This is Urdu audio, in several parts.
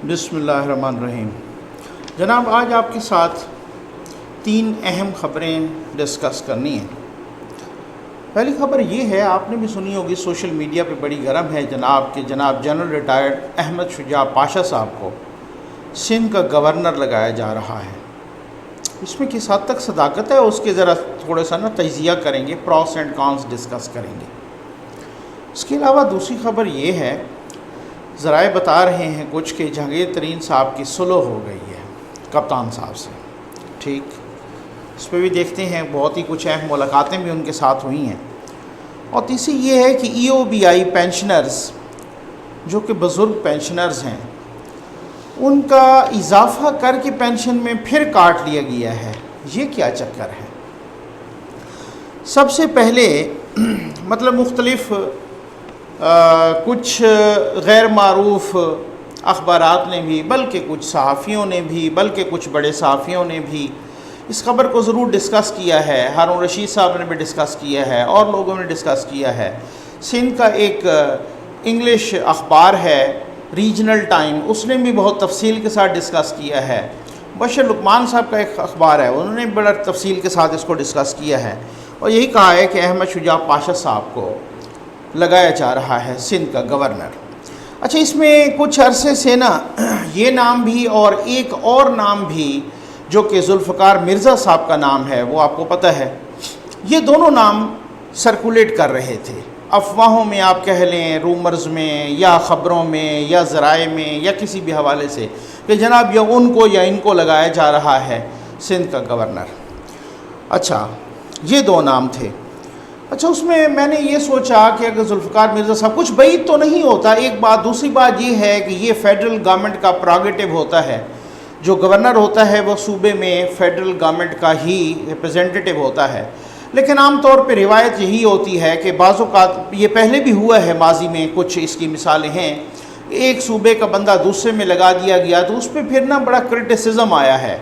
بسم اللہ الرحمن الرحیم۔ جناب آج آپ کے ساتھ 3 اہم خبریں ڈسکس کرنی ہیں۔ پہلی خبر یہ ہے، آپ نے بھی سنی ہوگی، سوشل میڈیا پہ بڑی گرم ہے جناب جنرل ریٹائرڈ احمد شجاع پاشا صاحب کو سندھ کا گورنر لگایا جا رہا ہے۔ اس میں کس حد تک صداقت ہے اس کے ذرا تھوڑا سا تجزیہ کریں گے، پروس اینڈ کانس ڈسکس کریں گے۔ اس کے علاوہ دوسری خبر یہ ہے، ذرائع بتا رہے ہیں کچھ کہ جہانگیر ترین صاحب کی صلح ہو گئی ہے کپتان صاحب سے، ٹھیک، اس پہ بھی دیکھتے ہیں، بہت ہی کچھ اہم ملاقاتیں بھی ان کے ساتھ ہوئی ہیں۔ اور تیسری یہ ہے کہ EOBI پینشنرز جو کہ بزرگ پینشنرز ہیں، ان کا اضافہ کر کے پینشن میں پھر کاٹ لیا گیا ہے، یہ کیا چکر ہے؟ سب سے پہلے مختلف کچھ غیر معروف اخبارات نے بھی، بلکہ کچھ صحافیوں نے بھی، بلکہ کچھ بڑے صحافیوں نے بھی اس خبر کو ضرور ڈسکس کیا ہے۔ ہارون رشید صاحب نے بھی ڈسکس کیا ہے اور لوگوں نے ڈسکس کیا ہے۔ سندھ کا ایک انگلش اخبار ہے ریجنل ٹائم، اس نے بھی بہت تفصیل کے ساتھ ڈسکس کیا ہے۔ بشر لقمان صاحب کا ایک اخبار ہے، انہوں نے بڑا تفصیل کے ساتھ اس کو ڈسکس کیا ہے اور یہی کہا ہے کہ احمد شجاع پاشا صاحب کو لگایا جا رہا ہے سندھ کا گورنر۔ اچھا، اس میں کچھ عرصے سے یہ نام بھی اور ایک اور نام بھی جو کہ ذوالفقار مرزا صاحب کا نام ہے، وہ آپ کو پتہ ہے، یہ دونوں نام سرکولیٹ کر رہے تھے افواہوں میں، آپ کہہ لیں رومرز میں یا خبروں میں یا ذرائع میں یا کسی بھی حوالے سے، کہ جناب یا ان کو یا ان کو لگایا جا رہا ہے سندھ کا گورنر۔ اچھا، یہ 2 نام تھے۔ اچھا، اس میں نے یہ سوچا کہ اگر ذوالفقار مرزا صاحب، کچھ بعید تو نہیں ہوتا، ایک بات، دوسری بات یہ ہے کہ یہ فیڈرل گورنمنٹ کا پراگیٹو ہوتا ہے، جو گورنر ہوتا ہے وہ صوبے میں فیڈرل گورنمنٹ کا ہی ریپریزنٹیٹو ہوتا ہے، لیکن عام طور پہ روایت یہی ہوتی ہے کہ بعض اوقات یہ پہلے بھی ہوا ہے، ماضی میں کچھ اس کی مثالیں ہیں، ایک صوبے کا بندہ دوسرے میں لگا دیا گیا تو اس پہ پھر بڑا کرٹیسزم آیا ہے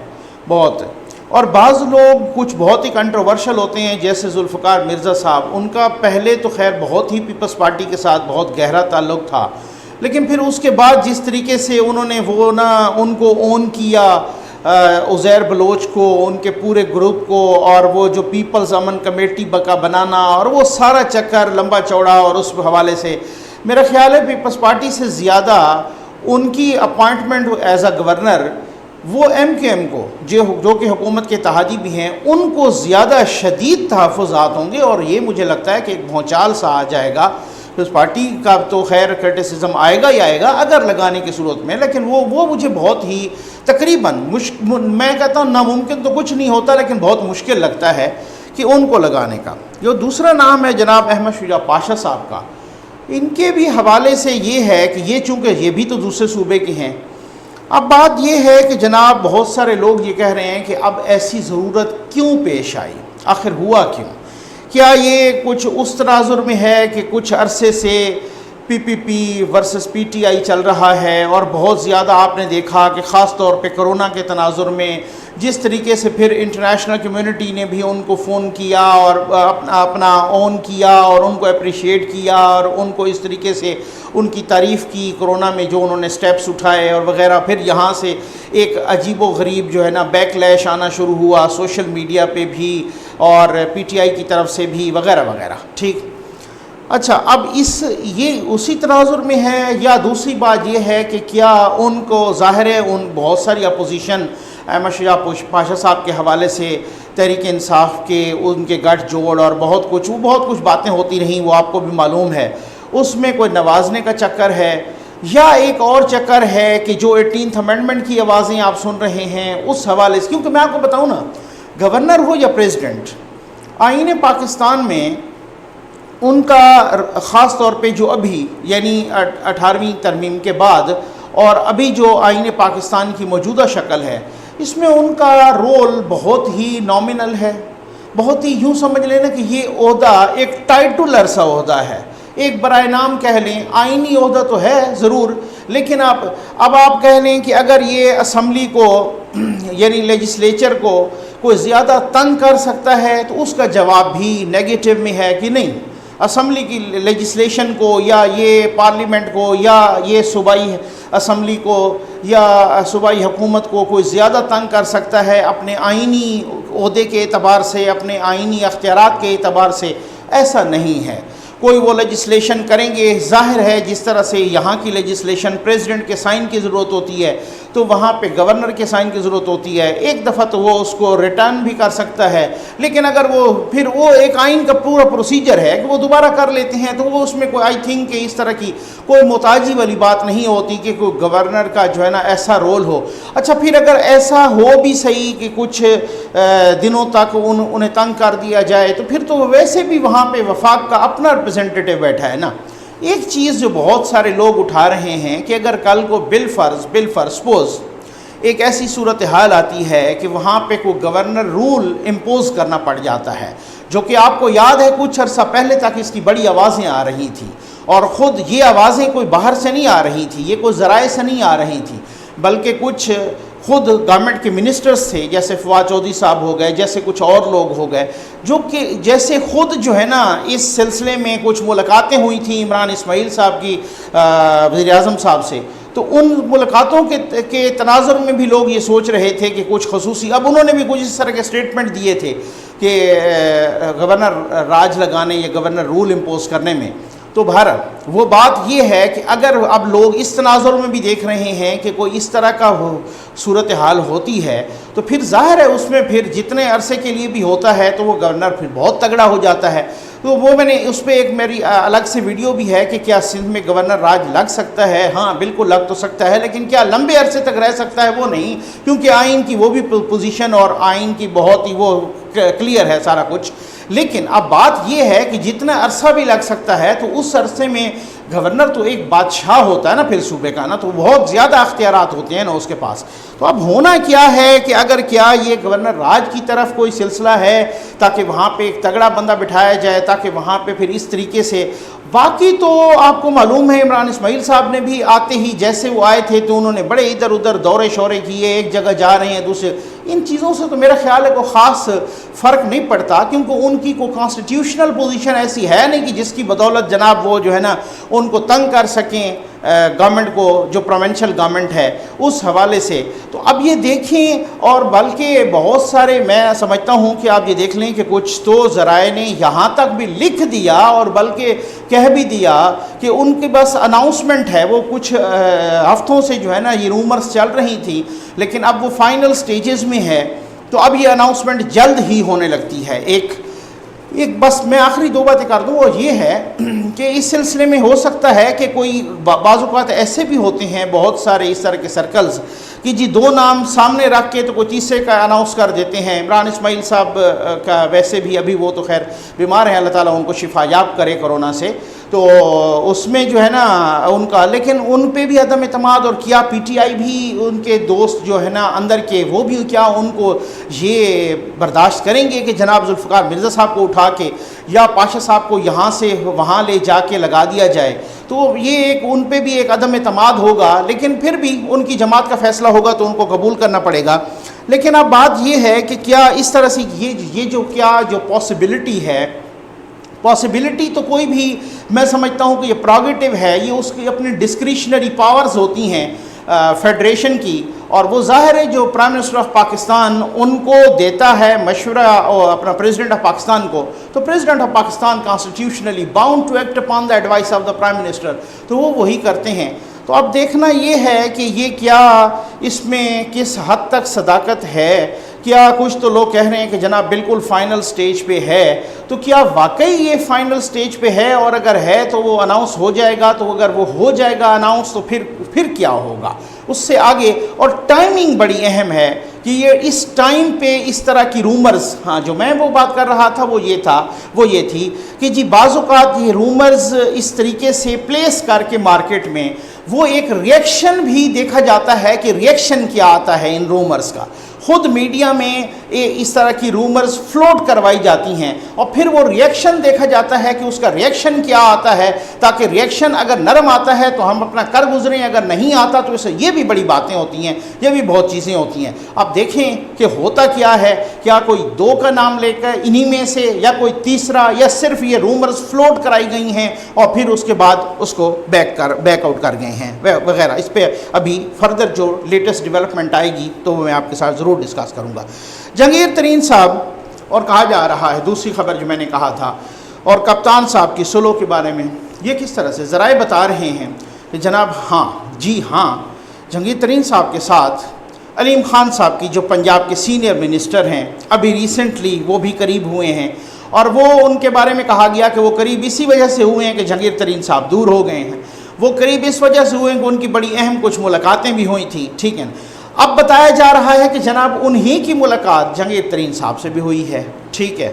بہت، اور بعض لوگ کچھ بہت ہی کنٹروورشل ہوتے ہیں جیسے ذوالفقار مرزا صاحب، ان کا پہلے تو خیر بہت ہی پیپلز پارٹی کے ساتھ بہت گہرا تعلق تھا، لیکن پھر اس کے بعد جس طریقے سے انہوں نے ان کو اون کیا، عزیر بلوچ کو، ان کے پورے گروپ کو، اور وہ جو پیپلز امن کمیٹی کا بنانا اور وہ سارا چکر لمبا چوڑا، اور اس حوالے سے میرا خیال ہے پیپلز پارٹی سے زیادہ ان کی اپوائنٹمنٹ ایز اے گورنر، وہ MKM کو جو کہ حکومت کے اتحادی بھی ہیں، ان کو زیادہ شدید تحفظات ہوں گے، اور یہ مجھے لگتا ہے کہ ایک بھونچال سا آ جائے گا۔ اس پارٹی کا تو خیر کرٹیسزم آئے گا ہی آئے گا اگر لگانے کی صورت میں، لیکن وہ مجھے بہت ہی تقریباً میں کہتا ہوں ناممکن تو کچھ نہیں ہوتا، لیکن بہت مشکل لگتا ہے کہ ان کو لگانے کا۔ جو دوسرا نام ہے جناب احمد شجاع پاشا صاحب کا، ان کے بھی حوالے سے یہ ہے کہ یہ چونکہ یہ بھی تو دوسرے صوبے کے ہیں، اب بات یہ ہے کہ جناب بہت سارے لوگ یہ کہہ رہے ہیں کہ اب ایسی ضرورت کیوں پیش آئی، آخر ہوا کیوں؟ کیا یہ کچھ اس تناظر میں ہے کہ کچھ عرصے سے PPP ورسز PTI چل رہا ہے، اور بہت زیادہ آپ نے دیکھا کہ خاص طور پہ کرونا کے تناظر میں جس طریقے سے پھر انٹرنیشنل کمیونٹی نے بھی ان کو فون کیا اور اپنا اون کیا اور ان کو اپریشیٹ کیا اور ان کو اس طریقے سے ان کی تعریف کی کرونا میں جو انہوں نے سٹیپس اٹھائے اور وغیرہ، پھر یہاں سے ایک عجیب و غریب جو ہے بیک لیش آنا شروع ہوا سوشل میڈیا پہ بھی اور PTI کی طرف سے بھی وغیرہ وغیرہ، ٹھیک۔ اچھا، اب یہ اسی تناظر میں ہے، یا دوسری بات یہ ہے کہ کیا ان کو ظاہر ہے ان بہت ساری اپوزیشن احمد شجاع پاشا صاحب کے حوالے سے تحریک انصاف کے ان کے گٹھ جوڑ اور بہت کچھ باتیں ہوتی رہیں، وہ آپ کو بھی معلوم ہے، اس میں کوئی نوازنے کا چکر ہے، یا ایک اور چکر ہے کہ جو 18th امینڈمنٹ کی آوازیں آپ سن رہے ہیں اس حوالے سے، کیونکہ میں آپ کو بتاؤں گورنر ہو یا پریزیڈنٹ، آئین پاکستان میں ان کا خاص طور پہ جو ابھی یعنی 18ویں ترمیم کے بعد اور ابھی جو آئین پاکستان کی موجودہ شکل ہے، اس میں ان کا رول بہت ہی نامنل ہے، بہت ہی یوں سمجھ لینا کہ یہ عہدہ ایک ٹائٹلر سا عہدہ ہے، ایک برائے نام کہہ لیں، آئینی عہدہ تو ہے ضرور، لیکن اب آپ کہہ لیں کہ اگر یہ اسمبلی کو یعنی لیجسلیچر کو کوئی زیادہ تنگ کر سکتا ہے تو اس کا جواب بھی نیگیٹو میں ہے کہ نہیں، اسمبلی کی لیجسلیشن کو یا یہ پارلیمنٹ کو یا یہ صوبائی اسمبلی کو یا صوبائی حکومت کو کوئی زیادہ تنگ کر سکتا ہے اپنے آئینی عہدے کے اعتبار سے، اپنے آئینی اختیارات کے اعتبار سے؟ ایسا نہیں ہے۔ کوئی وہ لیجسلیشن کریں گے، ظاہر ہے جس طرح سے یہاں کی لیجسلیشن پریزیڈنٹ کے سائن کی ضرورت ہوتی ہے تو وہاں پہ گورنر کے سائن کی ضرورت ہوتی ہے۔ ایک دفعہ تو وہ اس کو ریٹرن بھی کر سکتا ہے، لیکن اگر وہ ایک آئین کا پورا پروسیجر ہے کہ وہ دوبارہ کر لیتے ہیں تو وہ اس میں کوئی آئی تھنک کہ اس طرح کی کوئی محتاجی والی بات نہیں ہوتی کہ کوئی گورنر کا جو ہے نا ایسا رول ہو۔ اچھا پھر اگر ایسا ہو بھی صحیح کہ کچھ دنوں تک انہیں تنگ کر دیا جائے تو پھر تو ویسے بھی وہاں پہ وفاق کا اپنا ریپرزینٹیٹیو بیٹھا ہے نا۔ ایک چیز جو بہت سارے لوگ اٹھا رہے ہیں کہ اگر کل کو بالفرض سپوز ایک ایسی صورتحال آتی ہے کہ وہاں پہ کوئی گورنر رول امپوز کرنا پڑ جاتا ہے، جو کہ آپ کو یاد ہے کچھ عرصہ پہلے تک اس کی بڑی آوازیں آ رہی تھیں، اور خود یہ آوازیں کوئی باہر سے نہیں آ رہی تھی، یہ کوئی ذرائع سے نہیں آ رہی تھی، بلکہ کچھ خود گورنمنٹ کے منسٹرز تھے، جیسے فواد چودھری صاحب ہو گئے، جیسے کچھ اور لوگ ہو گئے، جو کہ جیسے خود جو ہے نا اس سلسلے میں کچھ ملاقاتیں ہوئی تھیں عمران اسماعیل صاحب کی وزیر اعظم صاحب سے، تو ان ملاقاتوں کے تناظر میں بھی لوگ یہ سوچ رہے تھے کہ کچھ خصوصی، اب انہوں نے بھی کچھ اس طرح کے سٹیٹمنٹ دیے تھے کہ گورنر راج لگانے یا گورنر رول امپوز کرنے میں۔ تو بہرحال وہ بات یہ ہے کہ اگر اب لوگ اس تناظر میں بھی دیکھ رہے ہیں کہ کوئی اس طرح کا صورتحال ہوتی ہے تو پھر ظاہر ہے اس میں پھر جتنے عرصے کے لیے بھی ہوتا ہے تو وہ گورنر پھر بہت تگڑا ہو جاتا ہے۔ تو وہ میں نے اس پہ ایک میری الگ سے ویڈیو بھی ہے کہ کیا سندھ میں گورنر راج لگ سکتا ہے؟ ہاں بالکل لگ تو سکتا ہے، لیکن کیا لمبے عرصے تک رہ سکتا ہے؟ وہ نہیں، کیونکہ آئین کی وہ بھی پوزیشن اور آئین کی بہت ہی وہ کلیئر ہے سارا کچھ۔ لیکن اب بات یہ ہے کہ جتنا عرصہ بھی لگ سکتا ہے تو اس عرصے میں گورنر تو ایک بادشاہ ہوتا ہے نا پھر صوبے کا نا، تو بہت زیادہ اختیارات ہوتے ہیں نا اس کے پاس۔ تو اب ہونا کیا ہے کہ اگر کیا یہ گورنر راج کی طرف کوئی سلسلہ ہے تاکہ وہاں پہ ایک تگڑا بندہ بٹھایا جائے تاکہ وہاں پہ پھر اس طریقے سے، باقی تو آپ کو معلوم ہے عمران اسماعیل صاحب نے بھی آتے ہی جیسے وہ آئے تھے تو انہوں نے بڑے ادھر ادھر دورے شورے کیے، ایک جگہ جا رہے ہیں دوسرے، ان چیزوں سے تو میرا خیال ہے کوئی خاص فرق نہیں پڑتا، کیونکہ ان کی کوئی کانسٹیٹیوشنل پوزیشن ایسی ہے نہیں کہ جس کی بدولت جناب وہ جو ہے نا ان کو تنگ کر سکیں گورنمنٹ کو، جو پروونشل گورنمنٹ ہے اس حوالے سے۔ تو اب یہ دیکھیں، اور بلکہ بہت سارے میں سمجھتا ہوں کہ آپ یہ دیکھ لیں کہ کچھ تو ذرائع نے یہاں تک بھی لکھ دیا اور بلکہ کہہ بھی دیا کہ ان کے بس اناؤنسمنٹ ہے، وہ کچھ ہفتوں سے جو ہے نا یہ رومرز چل رہی تھی لیکن اب وہ فائنل سٹیجز میں ہے، تو اب یہ اناؤنسمنٹ جلد ہی ہونے لگتی ہے۔ ایک بس میں آخری دو باتیں کر دوں، وہ یہ ہے کہ اس سلسلے میں ہو سکتا ہے کہ کوئی بعض اوقات ایسے بھی ہوتے ہیں بہت سارے اس طرح کے سرکلز کہ جی دو نام سامنے رکھ کے تو کوئی تیسرے کا اناؤنس کر دیتے ہیں۔ عمران اسماعیل صاحب کا ویسے بھی ابھی وہ تو خیر بیمار ہیں، اللہ تعالیٰ ان کو شفا یاب کرے کورونا سے، تو اس میں جو ہے نا ان کا، لیکن ان پہ بھی عدم اعتماد، اور کیا پی ٹی آئی بھی ان کے دوست جو ہے نا اندر کے وہ بھی کیا ان کو یہ برداشت کریں گے کہ جناب ذوالفقار مرزا صاحب کو اٹھا کے یا پاشا صاحب کو یہاں سے وہاں لے جا کے لگا دیا جائے؟ تو یہ ایک ان پہ بھی ایک عدم اعتماد ہوگا، لیکن پھر بھی ان کی جماعت کا فیصلہ ہوگا تو ان کو قبول کرنا پڑے گا۔ لیکن اب بات یہ ہے کہ کیا اس طرح سے یہ جو پاسبلٹی ہے، پاسبلٹی تو کوئی بھی میں سمجھتا ہوں کہ یہ پراگیٹیو ہے، یہ اس کی اپنی ڈسکریشنری پاورز ہوتی ہیں فیڈریشن کی، اور وہ ظاہر ہے جو پرائم منسٹر آف پاکستان ان کو دیتا ہے مشورہ اپنا پریزیڈنٹ آف پاکستان کو، تو president of Pakistan constitutionally bound to act upon the advice of the prime minister, تو وہ وہی کرتے ہیں۔ تو اب دیکھنا یہ ہے کہ یہ کیا اس میں کس حد تک صداقت ہے، کیا کچھ تو لوگ کہہ رہے ہیں کہ جناب بالکل فائنل سٹیج پہ ہے، تو کیا واقعی یہ فائنل سٹیج پہ ہے؟ اور اگر ہے تو وہ اناؤنس ہو جائے گا، تو اگر وہ ہو جائے گا اناؤنس تو پھر کیا ہوگا اس سے آگے؟ اور ٹائمنگ بڑی اہم ہے کہ یہ اس ٹائم پہ اس طرح کی رومرز، ہاں جو میں وہ بات کر رہا تھا وہ یہ تھی کہ جی بعض اوقات یہ رومرز اس طریقے سے پلیس کر کے مارکیٹ میں وہ ایک ریئیکشن بھی دیکھا جاتا ہے کہ ریئیکشن کیا آتا ہے ان رومرز کا۔ خود میڈیا میں اس طرح کی رومرز فلوٹ کروائی جاتی ہیں اور پھر وہ ریئیکشن دیکھا جاتا ہے کہ اس کا ریئیکشن کیا آتا ہے، تاکہ ریئیکشن اگر نرم آتا ہے تو ہم اپنا کر گزریں، اگر نہیں آتا تو اسے یہ بھی بڑی باتیں ہوتی ہیں، یہ بھی بہت چیزیں ہوتی ہیں۔ اب دیکھیں کہ ہوتا کیا ہے، کیا کوئی دو کا نام لے کر انہی میں سے، یا کوئی تیسرا، یا صرف یہ رومرز فلوٹ کرائی گئی ہیں اور پھر اس کے بعد اس کو بیک آؤٹ کر گئے ہیں وغیرہ۔ اس پہ ابھی فردر جو لیٹسٹ ڈیولپمنٹ آئے گی تو میں آپ کے ساتھ ضرور ڈسکس کروں گا۔ جہانگیر ترین صاحب، اور کہا جا رہا ہے دوسری خبر جو میں نے کہا تھا، اور کپتان صاحب کی سلو کے بارے میں یہ کس طرح سے ذرائع بتا رہے ہیں کہ جناب جی ہاں جہانگیر ترین صاحب کے ساتھ علیم خان صاحب کی جو پنجاب کے سینئر منسٹر ہیں، ابھی ریسنٹلی وہ بھی قریب ہوئے ہیں، اور وہ ان کے بارے میں کہا گیا کہ وہ قریب اسی وجہ سے ہوئے ہیں کہ جہانگیر ترین صاحب دور ہو گئے ہیں۔ وہ قریب اس وجہ سے ہوئے ہیں کہ ان کی بڑی اہم کچھ ملاقاتیں بھی ہوئی تھیں، ٹھیک ہے۔ اب بتایا جا رہا ہے کہ جناب انہی کی ملاقات جہانگیر ترین صاحب سے بھی ہوئی ہے، ٹھیک ہے۔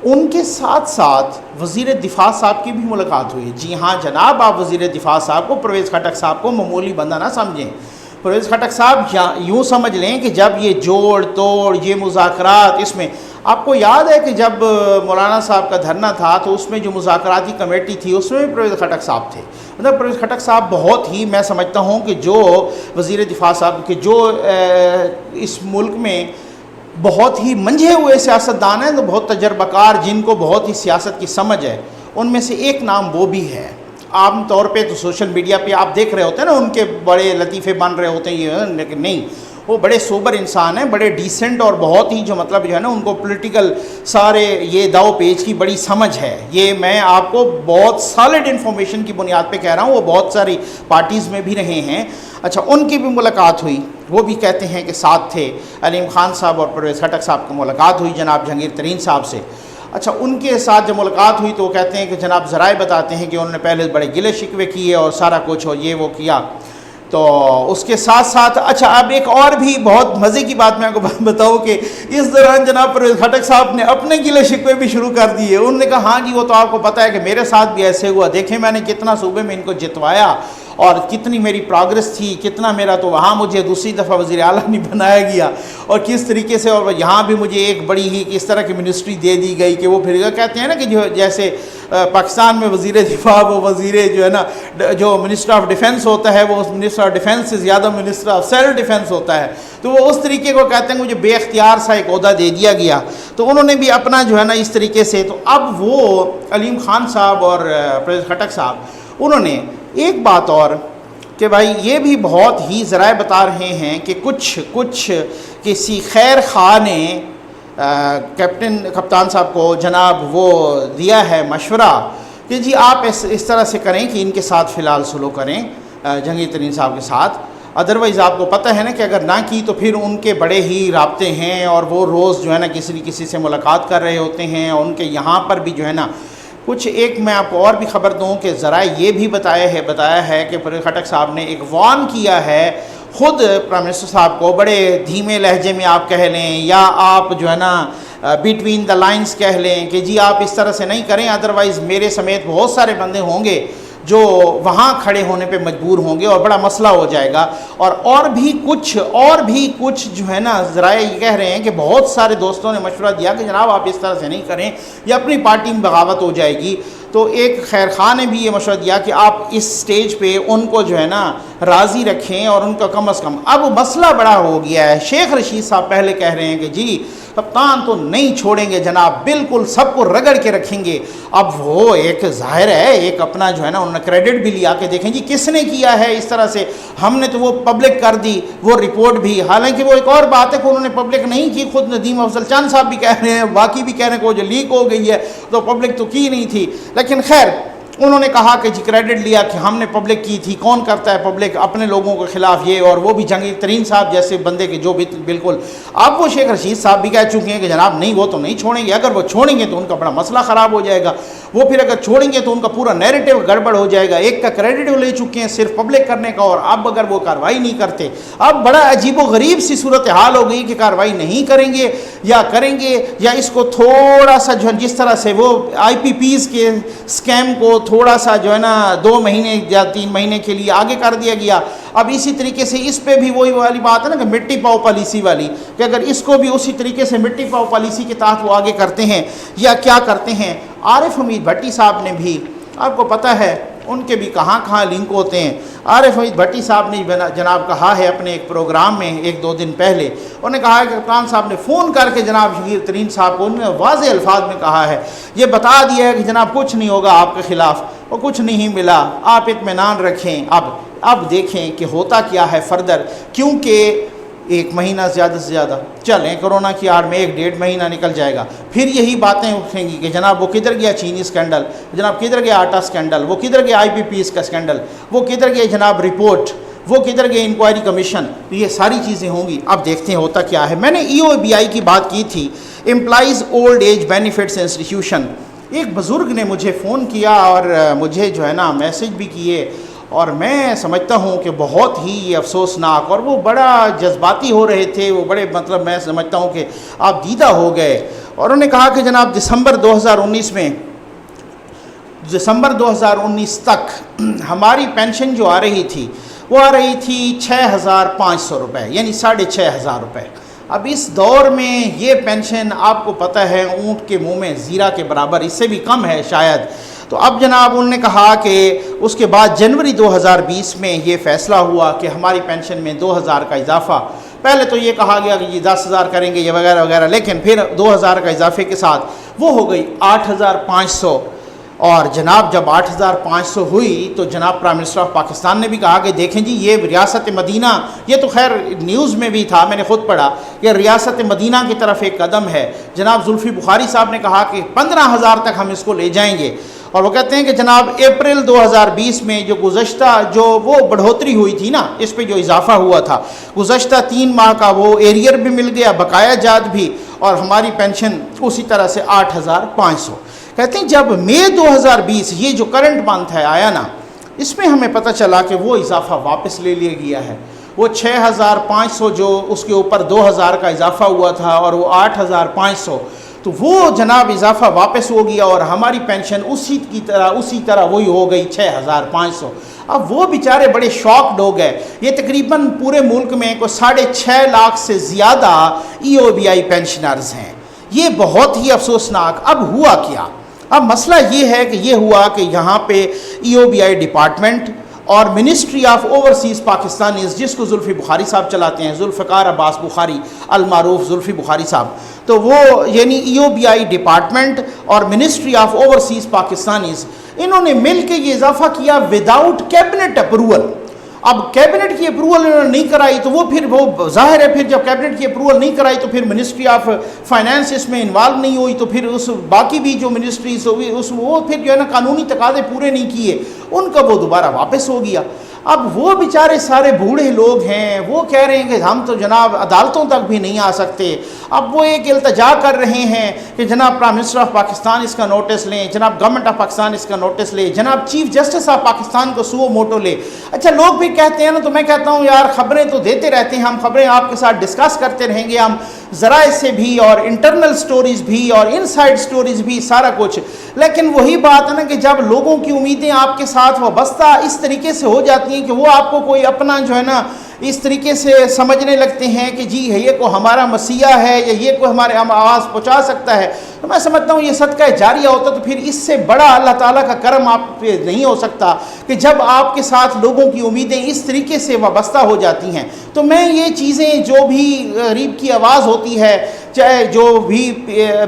ان کے ساتھ ساتھ وزیر دفاع صاحب کی بھی ملاقات ہوئی۔ جی ہاں جناب، آپ وزیر دفاع صاحب کو، پرویز خٹک صاحب کو معمولی بندہ نہ سمجھیں۔ پرویز خٹک صاحب یوں سمجھ لیں کہ جب یہ جوڑ توڑ، یہ مذاکرات، اس میں آپ کو یاد ہے کہ جب مولانا صاحب کا دھرنا تھا تو اس میں جو مذاکراتی کمیٹی تھی اس میں بھی پرویز خٹک صاحب تھے۔ مطلب پرویز خٹک صاحب بہت ہی، میں سمجھتا ہوں کہ جو وزیر دفاع صاحب کے جو اس ملک میں بہت ہی منجھے ہوئے سیاستدان ہیں، تو بہت تجربہ کار، جن کو بہت ہی سیاست کی سمجھ ہے، ان میں سے ایک نام وہ بھی ہے۔ عام طور پہ تو سوشل میڈیا پہ آپ دیکھ رہے ہوتے ہیں نا ان کے بڑے لطیفے بن رہے ہوتے ہیں یہ، لیکن نہیں، وہ بڑے سوبر انسان ہیں، بڑے ڈیسنٹ، اور بہت ہی جو مطلب جو ہے نا ان کو پولیٹیکل سارے یہ داؤ پیچ کی بڑی سمجھ ہے۔ یہ میں آپ کو بہت سالڈ انفارمیشن کی بنیاد پہ کہہ رہا ہوں، وہ بہت ساری پارٹیز میں بھی رہے ہیں۔ اچھا، ان کی بھی ملاقات ہوئی، وہ بھی کہتے ہیں کہ ساتھ تھے۔ علیم خان صاحب اور پرویز خٹک صاحب کی ملاقات ہوئی جناب جہانگیر ترین صاحب سے۔ اچھا، ان کے ساتھ جب ملاقات ہوئی تو وہ کہتے ہیں کہ جناب ذرائع بتاتے ہیں کہ انہوں نے پہلے بڑے گلے شکوے کیے اور سارا کچھ اور یہ وہ کیا۔ تو اس کے ساتھ ساتھ اچھا، اب ایک اور بھی بہت مزے کی بات میں آپ کو بتاؤں کہ اس دوران جناب پرویز خٹک صاحب نے اپنے گلے شکوے بھی شروع کر دیے۔ انہوں نے کہا ہاں جی، وہ تو آپ کو پتہ ہے کہ میرے ساتھ بھی ایسے ہوا، دیکھیں میں نے کتنا صوبے میں ان کو جتوایا اور کتنی میری پروگرس تھی، کتنا میرا، تو وہاں مجھے دوسری دفعہ وزیر اعلیٰ نہیں بنایا گیا، اور کس طریقے سے، اور یہاں بھی مجھے ایک بڑی ہی کس طرح کی منسٹری دے دی گئی کہ وہ پھر کہتے ہیں نا کہ جو جیسے پاکستان میں وزیر دفاع، وہ وزیر جو ہے نا جو منسٹر آف ڈیفنس ہوتا ہے، وہ منسٹر آف ڈیفنس سے زیادہ منسٹر آف سیلف ڈیفنس ہوتا ہے، تو وہ اس طریقے کو کہتے ہیں مجھے بے اختیار سا ایک عہدہ دے دیا گیا۔ تو انہوں نے بھی اپنا جو ہے نا اس طریقے سے، تو اب وہ علیم خان صاحب اور پرویز خٹک صاحب، انہوں نے ایک بات اور کہ بھائی یہ بھی بہت ہی ذرائع بتا رہے ہیں کہ کچھ کسی خیر خواہ نے کپتان صاحب کو جناب وہ دیا ہے مشورہ کہ جی آپ اس طرح سے کریں کہ ان کے ساتھ فی الحال سلو کریں جہانگیر ترین صاحب کے ساتھ، ادروائز آپ کو پتہ ہے نا کہ اگر نہ کی تو پھر ان کے بڑے ہی رابطے ہیں اور وہ روز جو ہے نا کسی سے ملاقات کر رہے ہوتے ہیں، اور ان کے یہاں پر بھی جو ہے نا کچھ ایک میں آپ کو اور بھی خبر دوں کہ ذرائع یہ بھی بتایا ہے کہ پرویز خٹک صاحب نے ایک وارن کیا ہے خود پرائم منسٹر صاحب کو، بڑے دھیمے لہجے میں آپ کہہ لیں یا آپ جو ہے نا بٹوین دا لائنز کہہ لیں کہ جی آپ اس طرح سے نہیں کریں، ادروائز میرے سمیت بہت سارے بندے ہوں گے جو وہاں کھڑے ہونے پہ مجبور ہوں گے اور بڑا مسئلہ ہو جائے گا۔ اور بھی کچھ جو ہے نا ذرائع یہ کہہ رہے ہیں کہ بہت سارے دوستوں نے مشورہ دیا کہ جناب آپ اس طرح سے نہیں کریں، یا اپنی پارٹی میں بغاوت ہو جائے گی۔ تو ایک خیر خواہ نے بھی یہ مشورہ دیا کہ آپ اس سٹیج پہ ان کو جو ہے نا راضی رکھیں، اور ان کا کم از کم اب مسئلہ بڑا ہو گیا ہے۔ شیخ رشید صاحب پہلے کہہ رہے ہیں کہ جی کپتان تو نہیں چھوڑیں گے جناب، بالکل سب کو رگڑ کے رکھیں گے۔ اب وہ ایک ظاہر ہے ایک اپنا جو ہے نا انہوں نے کریڈٹ بھی لیا کہ دیکھیں جی کس نے کیا ہے اس طرح سے، ہم نے تو وہ پبلک کر دی وہ رپورٹ بھی، حالانکہ وہ ایک اور بات ہے کہ انہوں نے پبلک نہیں کی، خود ندیم افضل چاند صاحب بھی کہہ رہے ہیں، باقی بھی کہہ رہے ہیں کہ وہ جو لیک ہو گئی ہے تو پبلک تو کی نہیں تھی، لیکن خیر انہوں نے کہا کہ جی کریڈٹ لیا کہ ہم نے پبلک کی تھی۔ کون کرتا ہے پبلک اپنے لوگوں کے خلاف یہ، اور وہ بھی جہانگیر ترین صاحب جیسے بندے کے جو بھی بالکل۔ اب وہ شیخ رشید صاحب بھی کہہ چکے ہیں کہ جناب نہیں وہ تو نہیں چھوڑیں گے، اگر وہ چھوڑیں گے تو ان کا بڑا مسئلہ خراب ہو جائے گا۔ وہ پھر اگر چھوڑیں گے تو ان کا پورا نیریٹو گڑبڑ ہو جائے گا. ایک کا کریڈٹ وہ لے چکے ہیں صرف پبلک کرنے کا, اور اب اگر وہ کارروائی نہیں کرتے, اب بڑا عجیب و غریب سی صورتحال ہو گئی کہ کارروائی نہیں کریں گے یا اس کو تھوڑا سا جو جس طرح سے وہ آئی پی پیز کے اسکیم کو تھوڑا سا جو ہے نا 2 مہینے یا 3 مہینے کے لیے آگے کر دیا گیا. اب اسی طریقے سے اس پہ بھی وہی والی بات ہے نا کہ مٹی پاؤ پالیسی والی, کہ اگر اس کو بھی اسی طریقے سے مٹی پاؤ پالیسی کے تحت وہ آگے کرتے ہیں یا کیا کرتے ہیں. عارف حمید بھٹی صاحب نے بھی, آپ کو پتہ ہے ان کے بھی کہاں لنک ہوتے ہیں. عارف حمید بھٹی صاحب نے جناب کہا ہے اپنے ایک پروگرام میں 1-2 دن پہلے, انہوں نے کہا ہے کہ کپتان صاحب نے فون کر کے جناب شبیر ترین صاحب کو انہوں نے واضح الفاظ میں کہا ہے, یہ بتا دیا ہے کہ جناب کچھ نہیں ہوگا آپ کے خلاف, وہ کچھ نہیں ملا, آپ اطمینان رکھیں. اب دیکھیں کہ ہوتا کیا ہے فردر, کیونکہ 1 مہینہ زیادہ سے زیادہ چلیں کرونا کی آڑ میں 1-1.5 مہینہ نکل جائے گا, پھر یہی باتیں اٹھیں گی کہ جناب وہ کدھر گیا چینی اسکینڈل, جناب کدھر گیا آٹا اسکینڈل, وہ کدھر گیا آئی پی پیز کا اسکینڈل, وہ کدھر گیا جناب رپورٹ, وہ کدھر گیا انکوائری کمیشن. تو یہ ساری چیزیں ہوں گی. اب دیکھتے ہیں ہوتا کیا ہے. میں نے EOBI کی بات کی تھی, employees old age benefits institution. ایک بزرگ نے مجھے فون کیا اور مجھے جو ہے نا میسج بھی کیے, اور میں سمجھتا ہوں کہ بہت ہی افسوسناک, اور وہ بڑا جذباتی ہو رہے تھے, وہ بڑے میں سمجھتا ہوں کہ آپ دیدہ ہو گئے. اور انہوں نے کہا کہ جناب دسمبر 2019 تک ہماری پینشن جو آ رہی تھی وہ آ رہی تھی 6,500 روپے, یعنی 6,500 روپے. اب اس دور میں یہ پینشن آپ کو پتہ ہے اونٹ کے منہ میں زیرہ کے برابر, اس سے بھی کم ہے شاید. تو اب جناب انہوں نے کہا کہ اس کے بعد جنوری 2020 میں یہ فیصلہ ہوا کہ ہماری پینشن میں 2,000 کا اضافہ. پہلے تو یہ کہا گیا کہ یہ 10,000 کریں گے یہ وغیرہ وغیرہ, لیکن پھر 2,000 کا اضافے کے ساتھ وہ ہو گئی 8,500. اور جناب جب 8,500 ہوئی تو جناب پرائم منسٹر آف پاکستان نے بھی کہا کہ دیکھیں جی یہ ریاست مدینہ, یہ تو خیر نیوز میں بھی تھا, میں نے خود پڑھا, یہ ریاست مدینہ کی طرف ایک قدم ہے. جناب زلفی بخاری صاحب نے کہا کہ 15,000 تک ہم اس کو لے جائیں گے. اور وہ کہتے ہیں کہ جناب اپریل 2020 میں جو گزشتہ جو وہ بڑھوتری ہوئی تھی نا, اس پہ جو اضافہ ہوا تھا, گزشتہ 3 ماہ کا وہ ایریئر بھی مل گیا, بقایا جات بھی, اور ہماری پینشن اسی طرح سے 8,500. کہتے ہیں جب مئی 2020 یہ جو کرنٹ منتھ ہے آیا نا, اس میں ہمیں پتہ چلا کہ وہ اضافہ واپس لے لیا گیا ہے. وہ 6,500 جو اس کے اوپر 2,000 کا اضافہ ہوا تھا اور وہ 8,500, تو وہ جناب اضافہ واپس ہو گیا اور ہماری پینشن اسی طرح وہی ہو گئی 6,500. اب وہ بیچارے بڑے شاکڈ ہو گئے. یہ تقریباً پورے ملک میں کوئی 6.5 لاکھ سے زیادہ EOBI پینشنرز ہیں. یہ بہت ہی افسوسناک. اب ہوا کیا؟ اب مسئلہ یہ ہے کہ یہ ہوا کہ یہاں پہ EOBI ڈپارٹمنٹ اور منسٹری آف اوورسیز پاکستانیز, جس کو زلفی بخاری صاحب چلاتے ہیں, ذوالفقار عباس بخاری المعروف زلفی بخاری صاحب, تو وہ یعنی EOBI ڈپارٹمنٹ اور منسٹری آف اوورسیز پاکستانیز, انہوں نے مل کے یہ اضافہ کیا وداؤٹ کیبنٹ اپروول. اب کیبنٹ کی اپروول انہوں نے نہیں کرائی, تو وہ ظاہر ہے پھر جب کیبنٹ کی اپروول نہیں کرائی تو پھر منسٹری آف فائنانس اس میں انوالو نہیں ہوئی, تو پھر اس باقی بھی جو منسٹریز ہوئی وہ پھر جو ہے نا قانونی تقاضے پورے نہیں کیے, ان کا وہ دوبارہ واپس ہو گیا. اب وہ بیچارے سارے بوڑھے لوگ ہیں, وہ کہہ رہے ہیں کہ ہم تو جناب عدالتوں تک بھی نہیں آ سکتے. اب وہ ایک التجا کر رہے ہیں کہ جناب پرائم منسٹر آف پاکستان اس کا نوٹس لیں, جناب گورنمنٹ آف پاکستان اس کا نوٹس لے, جناب چیف جسٹس آف پاکستان کو سو موٹو لے. اچھا لوگ بھی کہتے ہیں نا, تو میں کہتا ہوں یار خبریں تو دیتے رہتے ہیں ہم, خبریں آپ کے ساتھ ڈسکس کرتے رہیں گے ہم, ذرائع سے بھی اور انٹرنل سٹوریز بھی اور ان سائڈ سٹوریز بھی, سارا کچھ. لیکن وہی بات ہے نا کہ جب لوگوں کی امیدیں آپ کے ساتھ وابستہ اس طریقے سے ہو جاتی ہیں کہ وہ آپ کو کوئی اپنا جو ہے نا اس طریقے سے سمجھنے لگتے ہیں کہ جی یہ کو ہمارا مسیح ہے یا یہ کو ہمارے آواز پہنچا سکتا ہے, تو میں سمجھتا ہوں یہ صدقہ جاریہ ہوتا تو پھر اس سے بڑا اللہ تعالیٰ کا کرم آپ پہ نہیں ہو سکتا کہ جب آپ کے ساتھ لوگوں کی امیدیں اس طریقے سے وابستہ ہو جاتی ہیں. تو میں یہ چیزیں جو بھی غریب کی آواز ہوتی ہے, چاہے جو بھی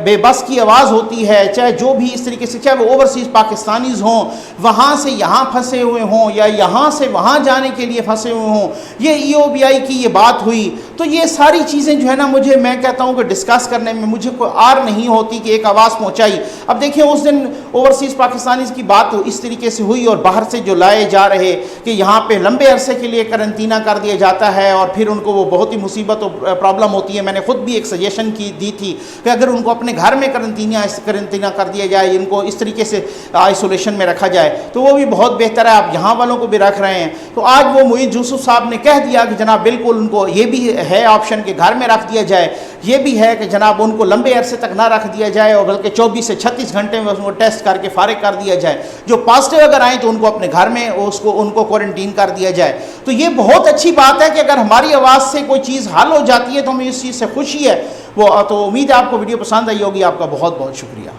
بے بس کی آواز ہوتی ہے, چاہے جو بھی اس طریقے سے, چاہے وہ اوورسیز پاکستانیز ہوں, وہاں سے یہاں پھنسے ہوئے ہوں یا یہاں سے وہاں جانے کے لیے پھنسے ہوئے ہوں, یہ EOBI کی یہ بات ہوئی, تو یہ ساری چیزیں جو ہے نا مجھے, میں کہتا ہوں کہ ڈسکس کرنے میں مجھے کوئی آر نہیں ہوتی کہ ایک آواز پہنچائی. اب دیکھیں اس دن اوورسیز پاکستانیز کی بات اس طریقے سے ہوئی, اور باہر سے جو لائے جا رہے کہ یہاں پہ لمبے عرصے کے لیے کرنٹینہ کر دیا جاتا ہے اور پھر ان کو وہ بہت ہی مصیبت اور پرابلم ہوتی ہے. میں نے خود بھی ایک سجیشن کی دی تھی کہ اگر ان کو اپنے گھر میں کرنطینہ کر دیا جائے، ان کو اس طریقے سے آئسولیشن میں رکھا جائے تو وہ بھی بہت بہتر ہے، آپ یہاں والوں کو بھی رکھ رہے ہیں۔ تو آج وہ معید یوسف صاحب نے کہہ دیا کہ جناب بالکل ان کو یہ بھی ہے آپشن کہ گھر میں رکھ دیا جائے، یہ بھی ہے کہ جناب ان کو لمبے عرصے تک نہ رکھ دیا جائے اور بلکہ 24 سے 36 گھنٹے میں اس کو ٹیسٹ کر کے فارغ کر دیا جائے، جو پازیٹیو اگر آئیں تو ان کو اپنے گھر میں ان کو کوارنٹین کر دیا جائے۔ تو یہ بہت اچھی بات ہے کہ اگر ہماری آواز سے کوئی چیز حل ہو جاتی ہے تو ہمیں اس چیز سے خوشی ہے۔ تو امید ہے آپ کو ویڈیو پسند آئی ہوگی۔ آپ کا بہت بہت شکریہ۔